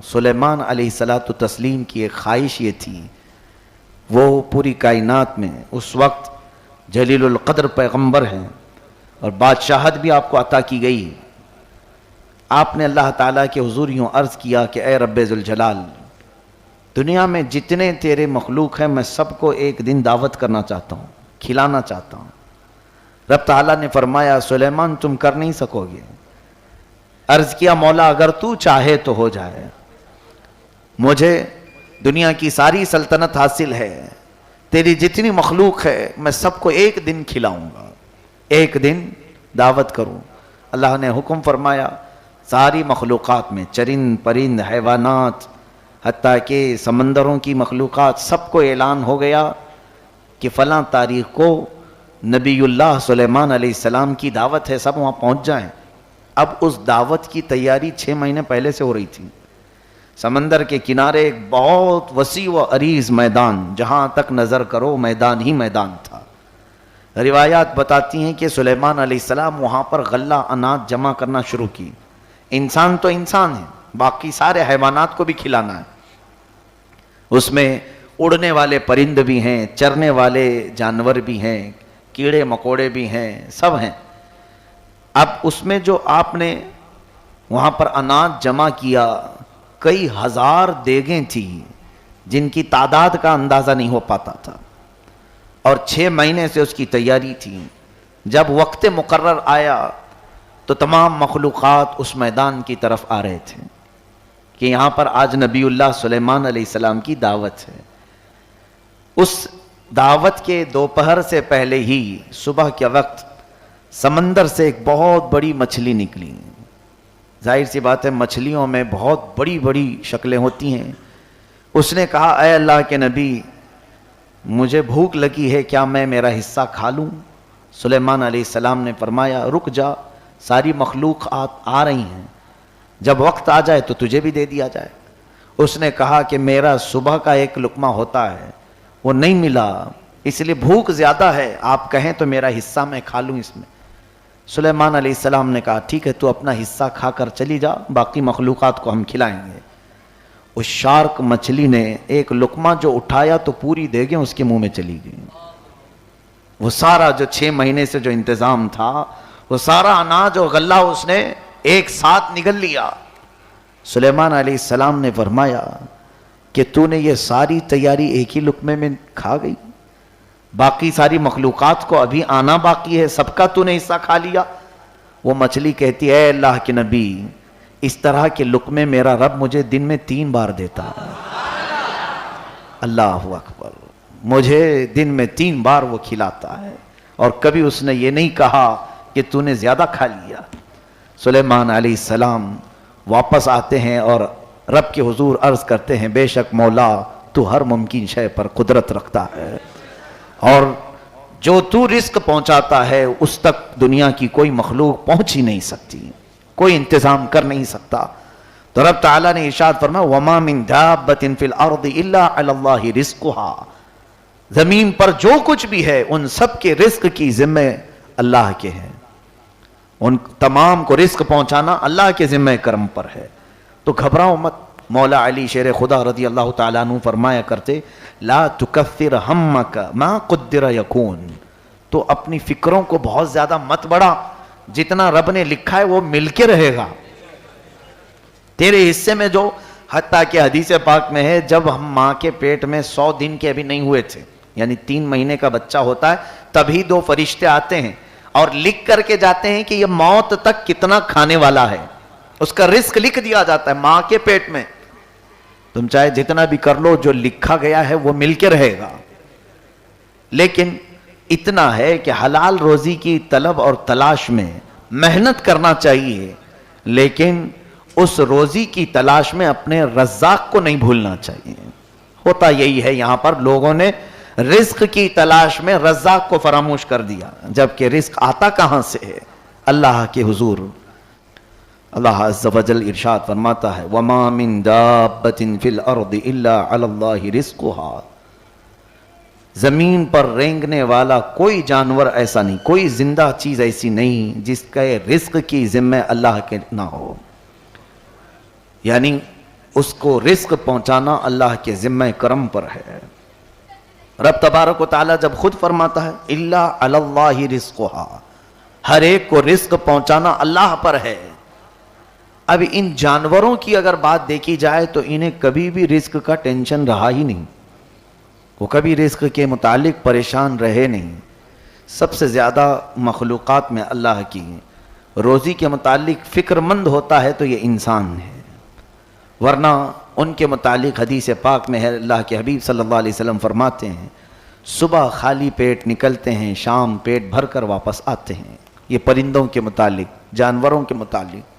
سلیمان علیہ الصلوۃ والتسلیم کی ایک خواہش یہ تھی، وہ پوری کائنات میں اس وقت جلیل القدر پیغمبر ہیں اور بادشاہت بھی آپ کو عطا کی گئی۔ آپ نے اللہ تعالیٰ کے حضور یوں عرض کیا کہ اے رب ذوالجلال، دنیا میں جتنے تیرے مخلوق ہیں میں سب کو ایک دن دعوت کرنا چاہتا ہوں، کھلانا چاہتا ہوں۔ رب تعالیٰ نے فرمایا سلیمان تم کر نہیں سکو گے۔ عرض کیا مولا اگر تو چاہے تو ہو جائے، مجھے دنیا کی ساری سلطنت حاصل ہے، تیری جتنی مخلوق ہے میں سب کو ایک دن کھلاؤں گا، ایک دن دعوت کروں۔ اللہ نے حکم فرمایا ساری مخلوقات میں، چرند پرند حیوانات حتیٰ کہ سمندروں کی مخلوقات، سب کو اعلان ہو گیا کہ فلاں تاریخ کو نبی اللہ سلیمان علیہ السلام کی دعوت ہے، سب وہاں پہنچ جائیں۔ اب اس دعوت کی تیاری 6 مہینے پہلے سے ہو رہی تھی۔ سمندر کے کنارے ایک بہت وسیع و عریض میدان، جہاں تک نظر کرو میدان ہی میدان تھا۔ روایات بتاتی ہیں کہ سلیمان علیہ السلام وہاں پر غلہ اناج جمع کرنا شروع کی۔ انسان تو انسان ہے، باقی سارے حیوانات کو بھی کھلانا ہے۔ اس میں اڑنے والے پرند بھی ہیں، چرنے والے جانور بھی ہیں، کیڑے مکوڑے بھی ہیں، سب ہیں۔ اب اس میں جو آپ نے وہاں پر اناج جمع کیا، کئی ہزار دیگیں تھیں جن کی تعداد کا اندازہ نہیں ہو پاتا تھا، اور 6 مہینے سے اس کی تیاری تھی۔ جب وقت مقرر آیا تو تمام مخلوقات اس میدان کی طرف آ رہے تھے کہ یہاں پر آج نبی اللہ سلیمان علیہ السلام کی دعوت ہے۔ اس دعوت کے دوپہر سے پہلے ہی صبح کے وقت سمندر سے ایک بہت بڑی مچھلی نکلی۔ ظاہر سی بات ہے مچھلیوں میں بہت بڑی بڑی شکلیں ہوتی ہیں۔ اس نے کہا اے اللہ کے نبی مجھے بھوک لگی ہے، کیا میں میرا حصہ کھا لوں؟ سلیمان علیہ السلام نے فرمایا رک جا، ساری مخلوقات آ رہی ہیں، جب وقت آ جائے تو تجھے بھی دے دیا جائے۔ اس نے کہا کہ میرا صبح کا ایک لقمہ ہوتا ہے وہ نہیں ملا، اس لیے بھوک زیادہ ہے، آپ کہیں تو میرا حصہ میں کھا لوں اس میں۔ سلیمان علیہ السلام نے کہا ٹھیک ہے، تو اپنا حصہ کھا کر چلی جا، باقی مخلوقات کو ہم کھلائیں گے۔ اس شارک مچھلی نے ایک لقمہ جو اٹھایا تو پوری دیگیں اس کے منہ میں چلی گئی۔ وہ سارا جو 6 مہینے سے جو انتظام تھا، وہ سارا اناج اور غلہ اس نے ایک ساتھ نگل لیا۔ سلیمان علیہ السلام نے فرمایا کہ تو نے یہ ساری تیاری ایک ہی لقمے میں کھا گئی، باقی ساری مخلوقات کو ابھی آنا باقی ہے، سب کا تو نے حصہ کھا لیا۔ وہ مچھلی کہتی اے اللہ کے نبی اس طرح کے لقمے میرا رب مجھے دن میں 3 بار دیتا ہے۔ اللہ اکبر، مجھے دن میں 3 بار وہ کھلاتا ہے، اور کبھی اس نے یہ نہیں کہا کہ تو نے زیادہ کھا لیا۔ سلیمان علیہ السلام واپس آتے ہیں اور رب کے حضور عرض کرتے ہیں بے شک مولا تو ہر ممکن شے پر قدرت رکھتا ہے، اور جو تو رزق پہنچاتا ہے اس تک دنیا کی کوئی مخلوق پہنچ ہی نہیں سکتی، کوئی انتظام کر نہیں سکتا۔ تو رب تعالیٰ نے ارشاد فرمایا وَمَا مِن دَابَّةٍ فِي الْأَرْضِ إِلَّا عَلَى اللَّهِ رِزْقُهَا، زمین پر جو کچھ بھی ہے ان سب کے رزق کی ذمہ اللہ کے ہیں، ان تمام کو رزق پہنچانا اللہ کے ذمہ کرم پر ہے۔ تو گھبراؤ مت۔ مولا علی شیر خدا رضی اللہ تعالیٰ عنہ فرمایا کرتے لا تکثر ہمک ما قدر یکون، تو اپنی فکروں کو بہت زیادہ مت بڑھا، جتنا رب نے لکھا ہے وہ مل کے رہے گا تیرے حصے میں۔ جو حتیٰ کہ حدیث پاک میں ہے جب ہم ماں کے پیٹ میں 100 دن کے ابھی نہیں ہوئے تھے، یعنی 3 مہینے کا بچہ ہوتا ہے، تبھی 2 فرشتے آتے ہیں اور لکھ کر کے جاتے ہیں کہ یہ موت تک کتنا کھانے والا ہے، اس کا رزق لکھ دیا جاتا ہے ماں کے پیٹ میں۔ تم چاہے جتنا بھی کر لو، جو لکھا گیا ہے وہ مل کے رہے گا۔ لیکن اتنا ہے کہ حلال روزی کی طلب اور تلاش میں محنت کرنا چاہیے، لیکن اس روزی کی تلاش میں اپنے رزاق کو نہیں بھولنا چاہیے۔ ہوتا یہی ہے یہاں پر لوگوں نے رزق کی تلاش میں رزاق کو فراموش کر دیا، جبکہ رزق آتا کہاں سے ہے؟ اللہ کے حضور۔ اللہ عز و جل ارشاد فرماتا ہے وَمَا مِن دَابَّةٍ فِي الْأَرْضِ إِلَّا عَلَى اللَّهِ رِزْقُهَا، زمین پر رینگنے والا کوئی جانور ایسا نہیں، کوئی زندہ چیز ایسی نہیں جس کا رزق کی ذمہ اللہ کے نہ ہو۔ یعنی اس کو رزق پہنچانا اللہ کے ذمہ کرم پر ہے۔ رب تبارک و تعالیٰ جب خود فرماتا ہے الا علی اللہ رزقھا، ہر ایک کو رزق پہنچانا اللہ پر ہے۔ اب ان جانوروں کی اگر بات دیکھی جائے تو انہیں کبھی بھی رزق کا ٹینشن رہا ہی نہیں، وہ کبھی رزق کے متعلق پریشان رہے نہیں۔ سب سے زیادہ مخلوقات میں اللہ کی روزی کے متعلق فکر مند ہوتا ہے تو یہ انسان ہے، ورنہ ان کے متعلق حدیث پاک میں ہے، اللہ کے حبیب صلی اللہ علیہ وسلم فرماتے ہیں صبح خالی پیٹ نکلتے ہیں، شام پیٹ بھر کر واپس آتے ہیں۔ یہ پرندوں کے متعلق، جانوروں کے متعلق۔